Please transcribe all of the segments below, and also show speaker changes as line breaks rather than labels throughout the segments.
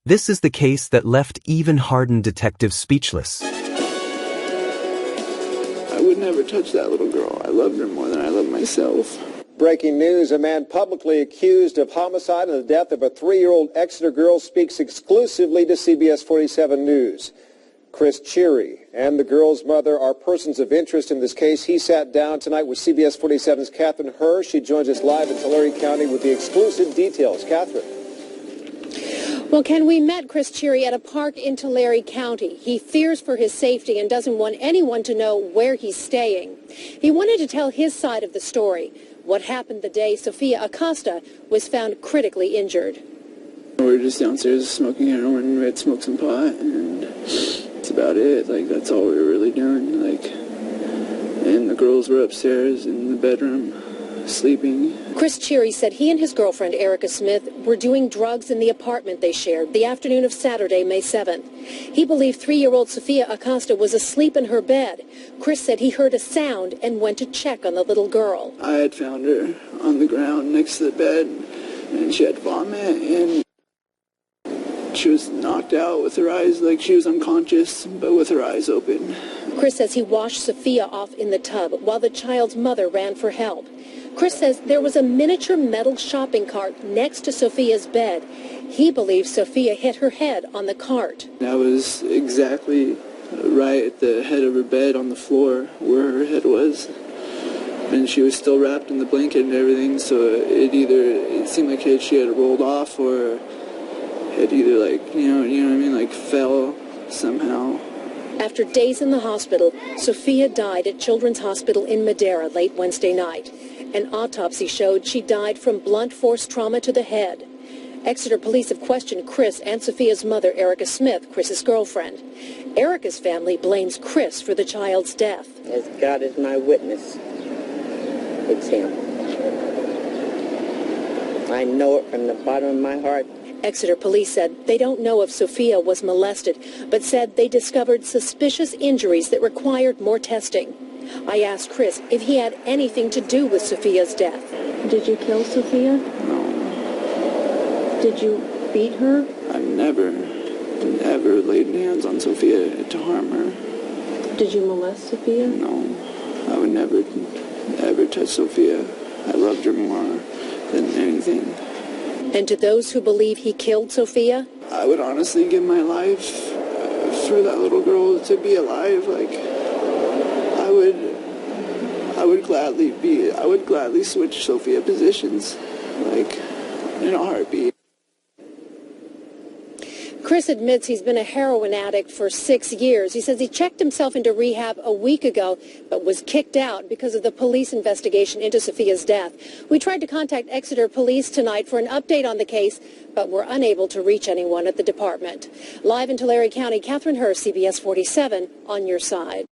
This is the case that left even hardened detectives speechless.
I would never touch that little girl. I loved her more than I loved myself.
Breaking news, a man publicly accused of homicide and the death of a 3-year-old Exeter girl speaks exclusively to CBS 47 News. Chris Cheary and the girl's mother are persons of interest in this case. He sat down tonight with CBS 47's Catherine Herr. She joins us live in Tulare County with the exclusive details. Catherine.
Well, Ken, we met Chris Cheary at a park in Tulare County. He fears for his safety and doesn't want anyone to know where he's staying. He wanted to tell his side of the story, what happened the day Sophia Acosta was found critically injured.
We were just downstairs smoking heroin. We had smoked some pot, and that's about it. Like, that's all we were really doing. Like, and the girls were upstairs in the bedroom, sleeping.
Chris Cheary said he and his girlfriend, Erica Smith, were doing drugs in the apartment they shared the afternoon of Saturday, May 7th. He believed 3-year-old Sophia Acosta was asleep in her bed. Chris said he heard a sound and went to check on the little girl.
I had found her on the ground next to the bed, and she had vomit, and she was knocked out with her eyes, like she was unconscious, but with her eyes open.
Chris says he washed Sophia off in the tub while the child's mother ran for help. Chris says there was a miniature metal shopping cart next to Sophia's bed. He believes Sophia hit her head on the cart.
I was exactly right at the head of her bed on the floor where her head was. And she was still wrapped in the blanket and everything, so it seemed like she had rolled off or had either you know what I mean, like fell somehow.
After days in the hospital, Sophia died at Children's Hospital in Madera late Wednesday night. An autopsy showed she died from blunt force trauma to the head. Exeter police have questioned Chris and Sophia's mother, Erica Smith, Chris's girlfriend. Erica's family blames Chris for the child's death.
As God is my witness, it's him. I know it from the bottom of my heart.
Exeter police said they don't know if Sophia was molested, but said they discovered suspicious injuries that required more testing. I asked Chris if he had anything to do with Sophia's death.
Did you kill Sophia?
No.
Did you beat her?
I never laid hands on Sophia to harm her.
Did you molest Sophia?
No. I would never, ever touch Sophia. I loved her more than anything.
And to those who believe he killed Sophia?
I would honestly give my life for that little girl to be alive. I would gladly switch Sophia positions, in a heartbeat.
Chris admits he's been a heroin addict for 6 years. He says he checked himself into rehab a week ago, but was kicked out because of the police investigation into Sophia's death. We tried to contact Exeter police tonight for an update on the case, but were unable to reach anyone at the department. Live in Tulare County, Catherine Herr, CBS 47, on your side.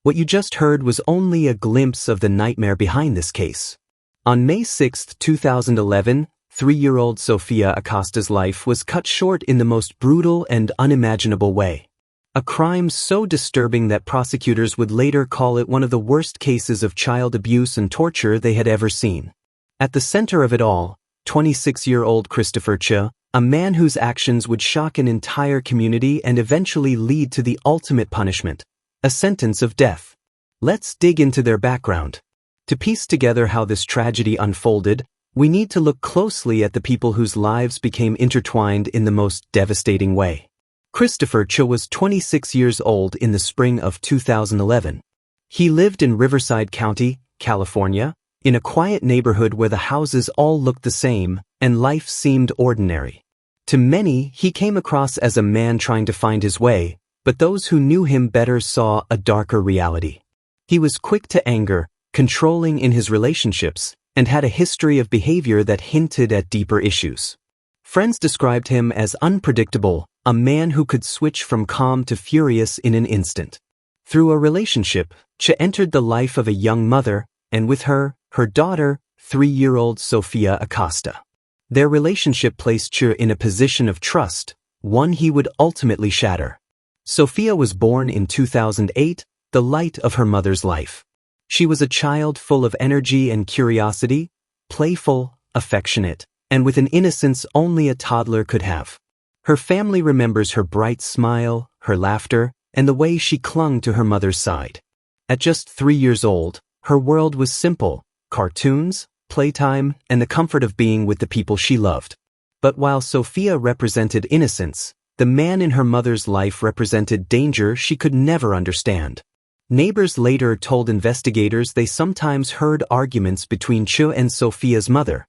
What you just heard was only a glimpse of the nightmare behind this case. On May 6, 2011, 3-year-old Sophia Acosta's life was cut short in the most brutal and unimaginable way. A crime so disturbing that prosecutors would later call it one of the worst cases of child abuse and torture they had ever seen. At the center of it all, 26-year-old Christopher Cheary, a man whose actions would shock an entire community and eventually lead to the ultimate punishment, a sentence of death. Let's dig into their background. To piece together how this tragedy unfolded, we need to look closely at the people whose lives became intertwined in the most devastating way. Christopher Cheary was 26 years old in the spring of 2011. He lived in Riverside County, California, in a quiet neighborhood where the houses all looked the same and life seemed ordinary. To many, he came across as a man trying to find his way, but those who knew him better saw a darker reality. He was quick to anger, controlling in his relationships, and had a history of behavior that hinted at deeper issues. Friends described him as unpredictable, a man who could switch from calm to furious in an instant. Through a relationship, Cheary entered the life of a young mother, and with her, her daughter, 3-year-old Sophia Acosta. Their relationship placed Cheary in a position of trust, one he would ultimately shatter. Sophia was born in 2008, the light of her mother's life. She was a child full of energy and curiosity, playful, affectionate, and with an innocence only a toddler could have. Her family remembers her bright smile, her laughter, and the way she clung to her mother's side. At just 3 years old, her world was simple: cartoons, playtime, and the comfort of being with the people she loved. But while Sophia represented innocence, the man in her mother's life represented danger she could never understand. Neighbors later told investigators they sometimes heard arguments between Chu and Sophia's mother.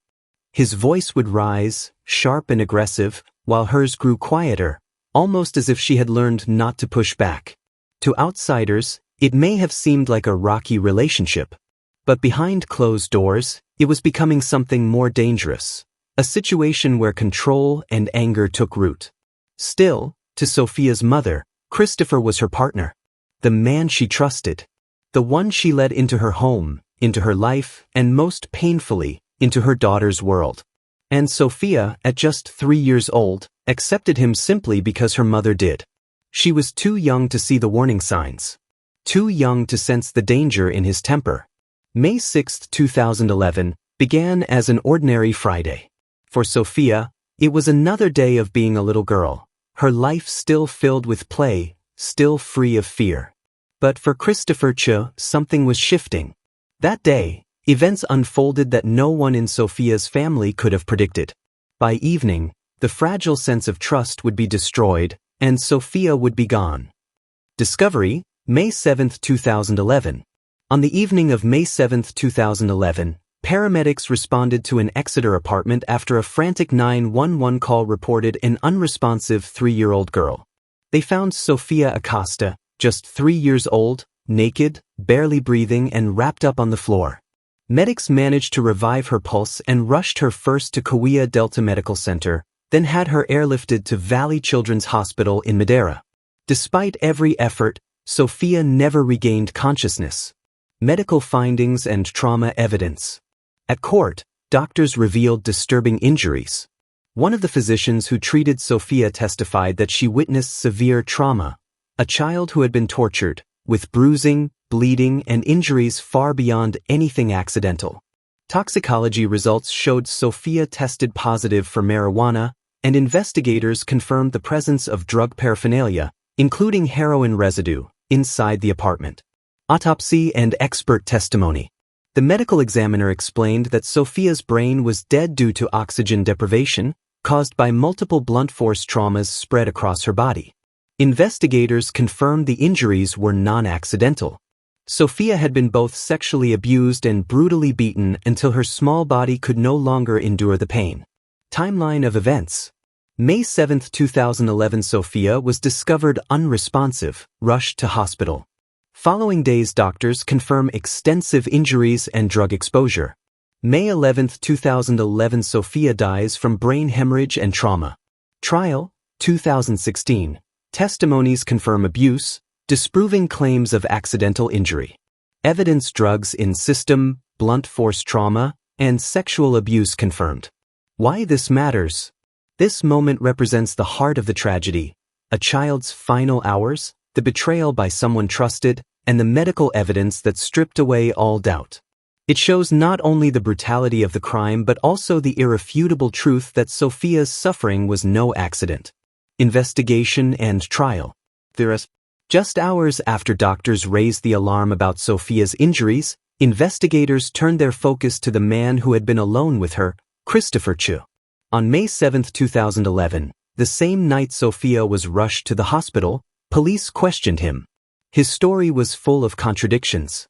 His voice would rise, sharp and aggressive, while hers grew quieter, almost as if she had learned not to push back. To outsiders, it may have seemed like a rocky relationship. But behind closed doors, it was becoming something more dangerous, a situation where control and anger took root. Still, to Sophia's mother, Christopher was her partner, the man she trusted, the one she let into her home, into her life, and most painfully, into her daughter's world. And Sophia, at just 3 years old, accepted him simply because her mother did. She was too young to see the warning signs, too young to sense the danger in his temper. May 6, 2011, began as an ordinary Friday. For Sophia, it was another day of being a little girl, her life still filled with play, still free of fear. But for Christopher Cheary, something was shifting. That day, events unfolded that no one in Sophia's family could have predicted. By evening, the fragile sense of trust would be destroyed, and Sophia would be gone. Discovery, May 7, 2011. On the evening of May 7, 2011, paramedics responded to an Exeter apartment after a frantic 911 call reported an unresponsive 3-year-old girl. They found Sophia Acosta, just 3 years old, naked, barely breathing, and wrapped up on the floor. Medics managed to revive her pulse and rushed her first to Kauai Delta Medical Center, then had her airlifted to Valley Children's Hospital in Madeira. Despite every effort, Sophia never regained consciousness. Medical findings and trauma evidence. At court, doctors revealed disturbing injuries. One of the physicians who treated Sophia testified that she witnessed severe trauma, a child who had been tortured, with bruising, bleeding, and injuries far beyond anything accidental. Toxicology results showed Sophia tested positive for marijuana, and investigators confirmed the presence of drug paraphernalia, including heroin residue, inside the apartment. Autopsy and expert testimony. The medical examiner explained that Sophia's brain was dead due to oxygen deprivation, caused by multiple blunt force traumas spread across her body. Investigators confirmed the injuries were non-accidental. Sophia had been both sexually abused and brutally beaten until her small body could no longer endure the pain. Timeline of events. May 7, 2011, Sophia was discovered unresponsive, rushed to hospital. Following days, doctors confirm extensive injuries and drug exposure. May 11, 2011, Sophia dies from brain hemorrhage and trauma. Trial, 2016. Testimonies confirm abuse, disproving claims of accidental injury. Evidence: drugs in system, blunt force trauma, and sexual abuse confirmed. Why this matters? This moment represents the heart of the tragedy, a child's final hours, the betrayal by someone trusted, and the medical evidence that stripped away all doubt. It shows not only the brutality of the crime but also the irrefutable truth that Sophia's suffering was no accident. Investigation and trial. Just hours after doctors raised the alarm about Sophia's injuries, investigators turned their focus to the man who had been alone with her, Christopher Cheary. On May 7, 2011, the same night Sophia was rushed to the hospital, police questioned him. His story was full of contradictions.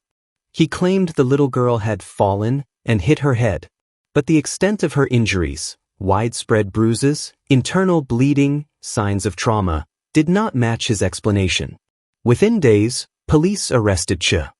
He claimed the little girl had fallen and hit her head, but the extent of her injuries, widespread bruises, internal bleeding, signs of trauma, did not match his explanation. Within days, police arrested Cheary.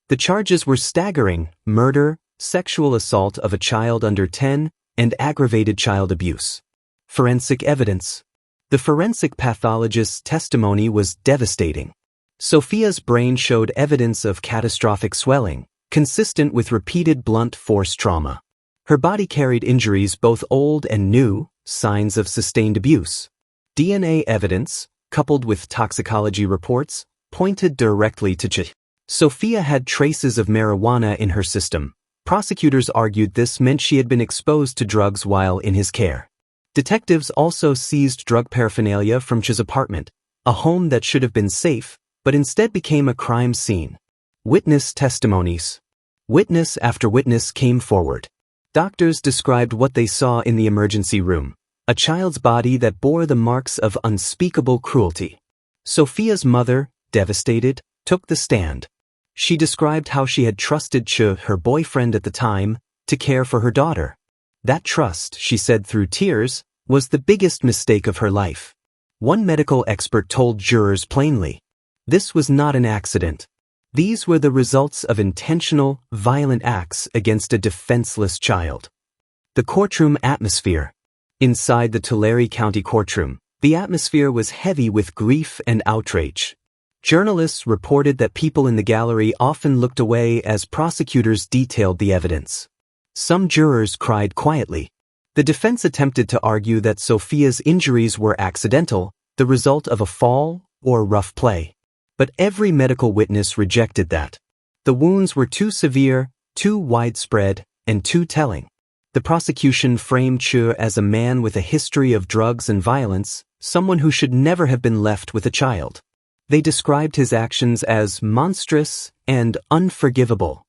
The charges were staggering: murder, sexual assault of a child under 10, and aggravated child abuse. Forensic evidence. The forensic pathologist's testimony was devastating. Sophia's brain showed evidence of catastrophic swelling, consistent with repeated blunt force trauma. Her body carried injuries both old and new, signs of sustained abuse. DNA evidence, coupled with toxicology reports, pointed directly to Cheary. Sophia had traces of marijuana in her system. Prosecutors argued this meant she had been exposed to drugs while in his care. Detectives also seized drug paraphernalia from Ch's apartment, a home that should have been safe, but instead became a crime scene. Witness testimonies. Witness after witness came forward. Doctors described what they saw in the emergency room, a child's body that bore the marks of unspeakable cruelty. Sophia's mother, devastated, took the stand. She described how she had trusted Ch, her boyfriend at the time, to care for her daughter. That trust, she said through tears, was the biggest mistake of her life. One medical expert told jurors plainly, this was not an accident. These were the results of intentional, violent acts against a defenseless child. The courtroom atmosphere. Inside the Tulare County courtroom, the atmosphere was heavy with grief and outrage. Journalists reported that people in the gallery often looked away as prosecutors detailed the evidence. Some jurors cried quietly. The defense attempted to argue that Sophia's injuries were accidental, the result of a fall or rough play. But every medical witness rejected that. The wounds were too severe, too widespread, and too telling. The prosecution framed Ch as a man with a history of drugs and violence, someone who should never have been left with a child. They described his actions as monstrous and unforgivable.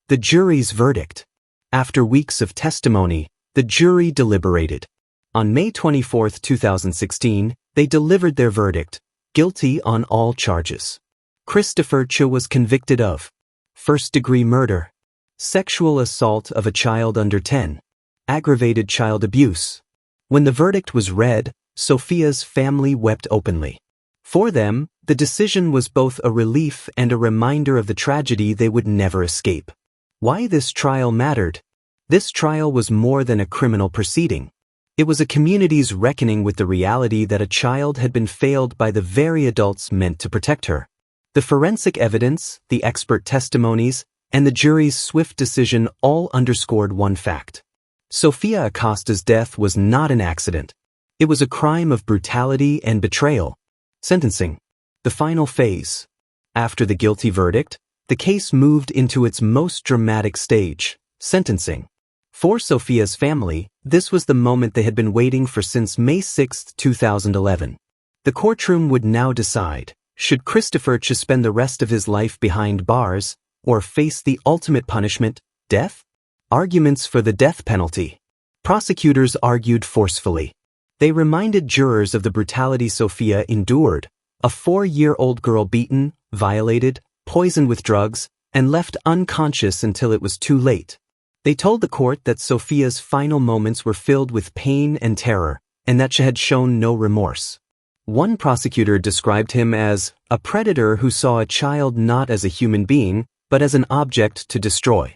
The jury's verdict. After weeks of testimony, the jury deliberated. On May 24, 2016, they delivered their verdict, guilty on all charges. Christopher Ch was convicted of first-degree murder, sexual assault of a child under 10, aggravated child abuse. When the verdict was read, Sophia's family wept openly. For them, the decision was both a relief and a reminder of the tragedy they would never escape. Why this trial mattered? This trial was more than a criminal proceeding. It was a community's reckoning with the reality that a child had been failed by the very adults meant to protect her. The forensic evidence, the expert testimonies, and the jury's swift decision all underscored one fact. Sophia Acosta's death was not an accident. It was a crime of brutality and betrayal. Sentencing. The final phase. After the guilty verdict, the case moved into its most dramatic stage, sentencing. For Sophia's family, this was the moment they had been waiting for since May 6, 2011. The courtroom would now decide, should Christopher Ch spend the rest of his life behind bars, or face the ultimate punishment, death? Arguments for the death penalty. Prosecutors argued forcefully. They reminded jurors of the brutality Sophia endured, a 4-year-old girl beaten, violated, poisoned with drugs, and left unconscious until it was too late. They told the court that Sophia's final moments were filled with pain and terror, and that she had shown no remorse. One prosecutor described him as a predator who saw a child not as a human being, but as an object to destroy.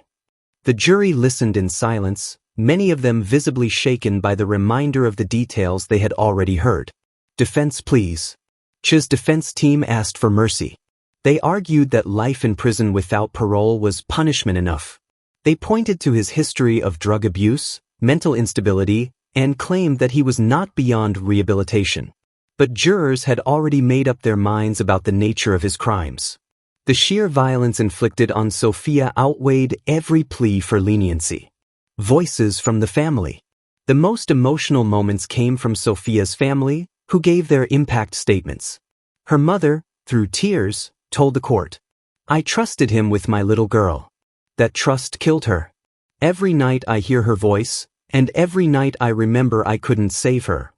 The jury listened in silence, many of them visibly shaken by the reminder of the details they had already heard. Defense pleas. Ch's defense team asked for mercy. They argued that life in prison without parole was punishment enough. They pointed to his history of drug abuse, mental instability, and claimed that he was not beyond rehabilitation. But jurors had already made up their minds about the nature of his crimes. The sheer violence inflicted on Sophia outweighed every plea for leniency. Voices from the family. The most emotional moments came from Sophia's family, who gave their impact statements. Her mother, through tears, told the court, "I trusted him with my little girl. That trust killed her. Every night I hear her voice, and every night I remember I couldn't save her."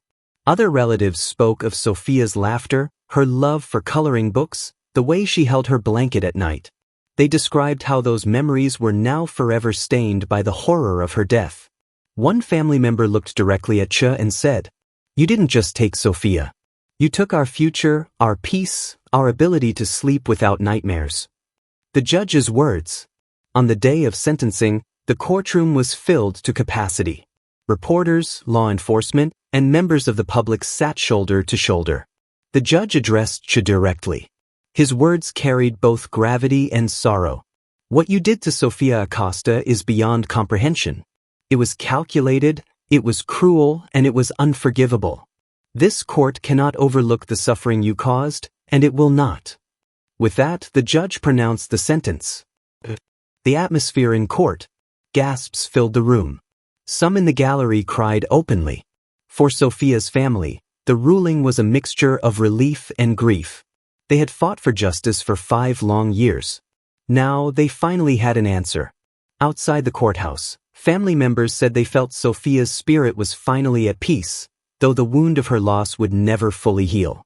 Other relatives spoke of Sophia's laughter, her love for coloring books, the way she held her blanket at night. They described how those memories were now forever stained by the horror of her death. One family member looked directly at Ch and said, "You didn't just take Sophia. You took our future, our peace, our ability to sleep without nightmares." The judge's words. On the day of sentencing, the courtroom was filled to capacity. Reporters, law enforcement, and members of the public sat shoulder to shoulder. The judge addressed Ch directly. His words carried both gravity and sorrow. "What you did to Sophia Acosta is beyond comprehension. It was calculated, it was cruel, and it was unforgivable. This court cannot overlook the suffering you caused, and it will not." With that, the judge pronounced the sentence. The atmosphere in court. Gasps filled the room. Some in the gallery cried openly. For Sophia's family, the ruling was a mixture of relief and grief. They had fought for justice for 5 long years. Now they finally had an answer. Outside the courthouse, family members said they felt Sophia's spirit was finally at peace, though the wound of her loss would never fully heal.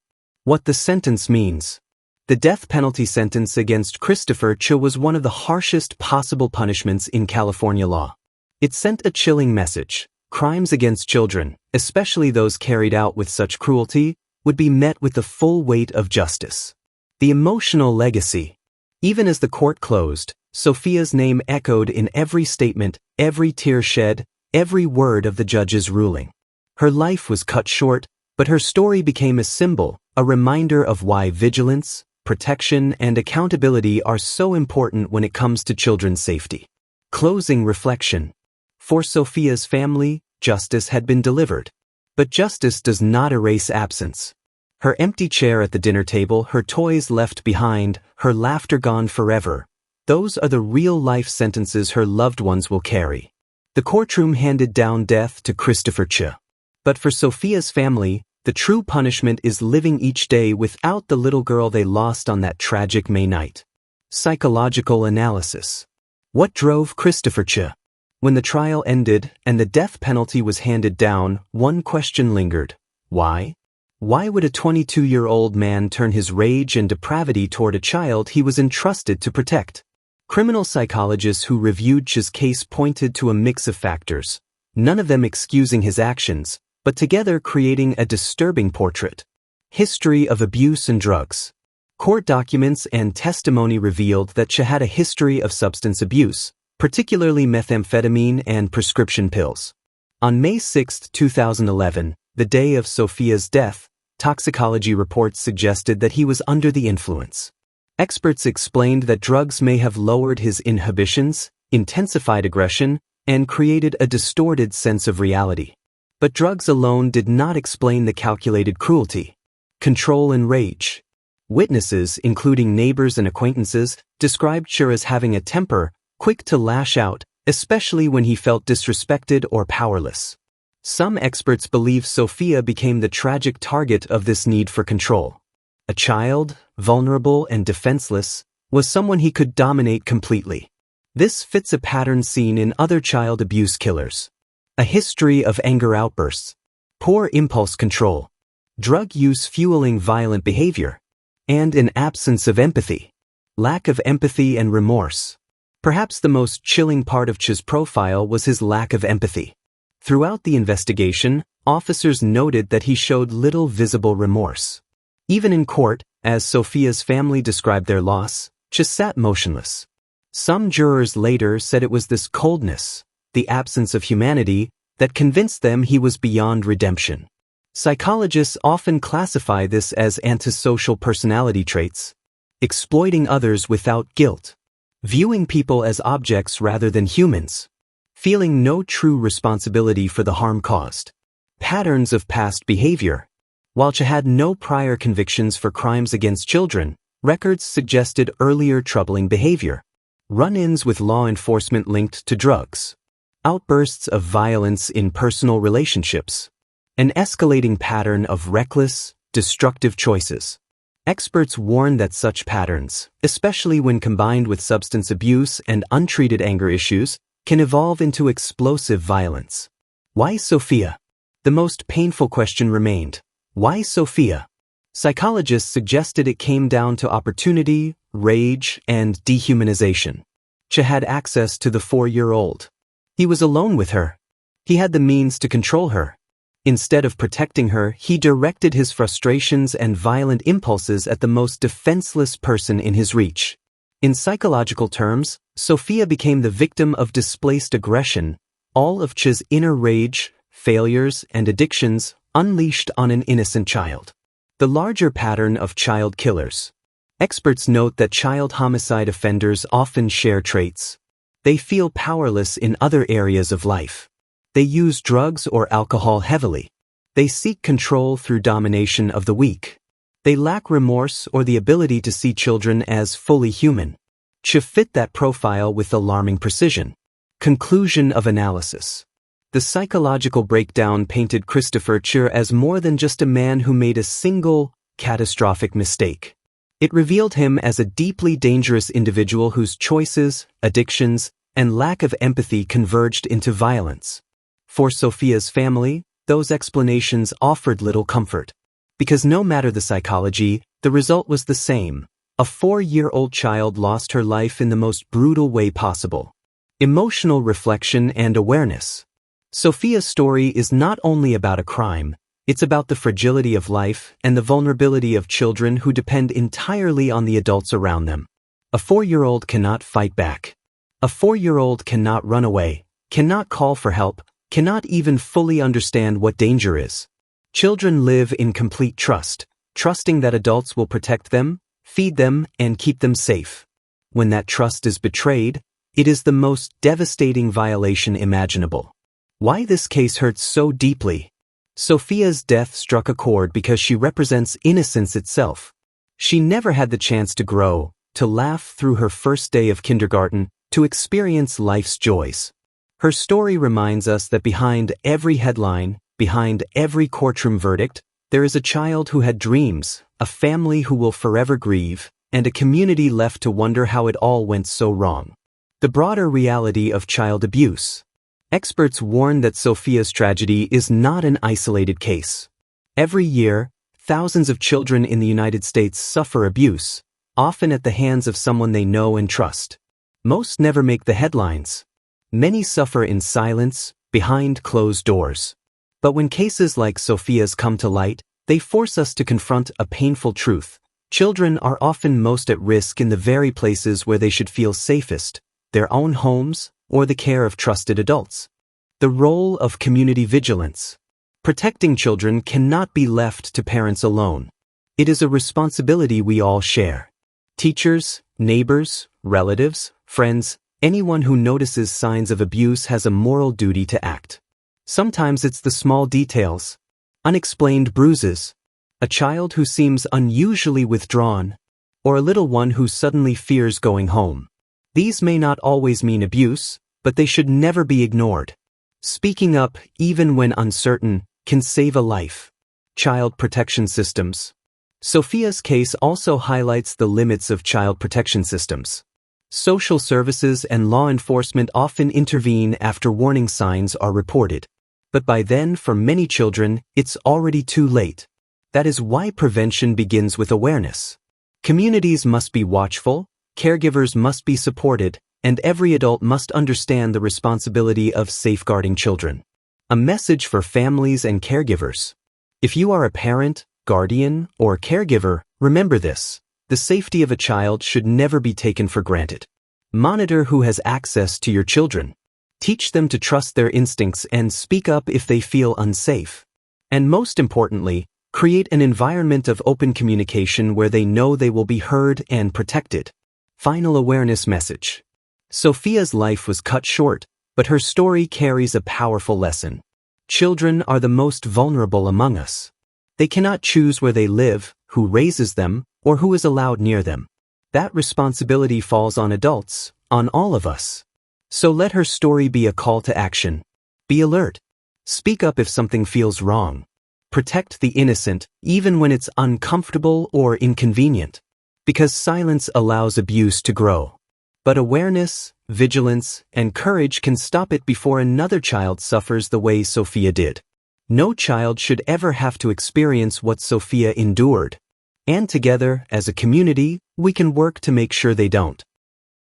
What the sentence means. The death penalty sentence against Christopher Cheary was one of the harshest possible punishments in California law. It sent a chilling message. Crimes against children, especially those carried out with such cruelty, would be met with the full weight of justice. The emotional legacy. Even as the court closed, Sophia's name echoed in every statement, every tear shed, every word of the judge's ruling. Her life was cut short, but her story became a symbol, a reminder of why vigilance, protection, and accountability are so important when it comes to children's safety. Closing reflection. For Sophia's family, justice had been delivered. But justice does not erase absence. Her empty chair at the dinner table, her toys left behind, her laughter gone forever. Those are the real-life sentences her loved ones will carry. The courtroom handed down death to Christopher Cheary. But for Sophia's family, the true punishment is living each day without the little girl they lost on that tragic May night. Psychological analysis. What drove Christopher Cheary? When the trial ended and the death penalty was handed down, one question lingered. Why? Why would a 22-year-old man turn his rage and depravity toward a child he was entrusted to protect? Criminal psychologists who reviewed Cheary's case pointed to a mix of factors, none of them excusing his actions, but together creating a disturbing portrait. History of abuse and drugs. Court documents and testimony revealed that Cheary had a history of substance abuse, particularly methamphetamine and prescription pills. On May 6, 2011, the day of Sophia's death, toxicology reports suggested that he was under the influence. Experts explained that drugs may have lowered his inhibitions, intensified aggression, and created a distorted sense of reality. But drugs alone did not explain the calculated cruelty. Control and rage. Witnesses, including neighbors and acquaintances, described Cheary as having a temper, quick to lash out, especially when he felt disrespected or powerless. Some experts believe Sophia became the tragic target of this need for control. A child, vulnerable and defenseless, was someone he could dominate completely. This fits a pattern seen in other child abuse killers. A history of anger outbursts, poor impulse control, drug use fueling violent behavior, and an absence of empathy. Lack of empathy and remorse. Perhaps the most chilling part of Cheary's profile was his lack of empathy. Throughout the investigation, officers noted that he showed little visible remorse. Even in court, as Sophia's family described their loss, Cheary sat motionless. Some jurors later said it was this coldness, the absence of humanity, that convinced them he was beyond redemption. Psychologists often classify this as antisocial personality traits, exploiting others without guilt, viewing people as objects rather than humans, feeling no true responsibility for the harm caused. Patterns of past behavior. While Cheary had no prior convictions for crimes against children, records suggested earlier troubling behavior. Run-ins with law enforcement linked to drugs. Outbursts of violence in personal relationships. An escalating pattern of reckless, destructive choices. Experts warn that such patterns, especially when combined with substance abuse and untreated anger issues, can evolve into explosive violence. Why Sophia? The most painful question remained. Why Sophia? Psychologists suggested it came down to opportunity, rage, and dehumanization. Cheary had access to the 4-year-old. He was alone with her. He had the means to control her. Instead of protecting her, he directed his frustrations and violent impulses at the most defenseless person in his reach. In psychological terms, Sophia became the victim of displaced aggression, all of Cheary's inner rage, failures, and addictions unleashed on an innocent child. The larger pattern of child killers. Experts note that child homicide offenders often share traits. They feel powerless in other areas of life. They use drugs or alcohol heavily. They seek control through domination of the weak. They lack remorse or the ability to see children as fully human. Cheary fit that profile with alarming precision. Conclusion of analysis. The psychological breakdown painted Christopher Cheary as more than just a man who made a single, catastrophic mistake. It revealed him as a deeply dangerous individual whose choices, addictions, and lack of empathy converged into violence. For Sophia's family, those explanations offered little comfort. Because no matter the psychology, the result was the same. A 4-year-old child lost her life in the most brutal way possible. Emotional reflection and awareness. Sophia's story is not only about a crime, it's about the fragility of life and the vulnerability of children who depend entirely on the adults around them. A 4-year-old cannot fight back. A 4-year-old cannot run away, cannot call for help, cannot even fully understand what danger is. Children live in complete trust, trusting that adults will protect them, feed them, and keep them safe. When that trust is betrayed, it is the most devastating violation imaginable. Why this case hurts so deeply? Sophia's death struck a chord because she represents innocence itself. She never had the chance to grow, to laugh through her first day of kindergarten, to experience life's joys. Her story reminds us that behind every headline, behind every courtroom verdict, there is a child who had dreams, a family who will forever grieve, and a community left to wonder how it all went so wrong. The broader reality of child abuse. Experts warn that Sophia's tragedy is not an isolated case. Every year, thousands of children in the United States suffer abuse, often at the hands of someone they know and trust. Most never make the headlines. Many suffer in silence, behind closed doors. But when cases like Sophia's come to light, they force us to confront a painful truth. Children are often most at risk in the very places where they should feel safest, their own homes, or the care of trusted adults. The role of community vigilance. Protecting children cannot be left to parents alone. It is a responsibility we all share. Teachers, neighbors, relatives, friends, anyone who notices signs of abuse has a moral duty to act. Sometimes it's the small details. Unexplained bruises. A child who seems unusually withdrawn. Or a little one who suddenly fears going home. These may not always mean abuse, but they should never be ignored. Speaking up, even when uncertain, can save a life. Child protection systems. Sophia's case also highlights the limits of child protection systems. Social services and law enforcement often intervene after warning signs are reported. But by then, for many children, it's already too late. That is why prevention begins with awareness. Communities must be watchful, caregivers must be supported, and every adult must understand the responsibility of safeguarding children. A message for families and caregivers. If you are a parent, guardian, or caregiver, remember this. The safety of a child should never be taken for granted. Monitor who has access to your children. Teach them to trust their instincts and speak up if they feel unsafe. And most importantly, create an environment of open communication where they know they will be heard and protected. Final awareness message. Sophia's life was cut short, but her story carries a powerful lesson. Children are the most vulnerable among us. They cannot choose where they live, who raises them, or who is allowed near them. That responsibility falls on adults, on all of us. So let her story be a call to action. Be alert. Speak up if something feels wrong. Protect the innocent, even when it's uncomfortable or inconvenient. Because silence allows abuse to grow. But awareness, vigilance, and courage can stop it before another child suffers the way Sophia did. No child should ever have to experience what Sophia endured. And together, as a community, we can work to make sure they don't.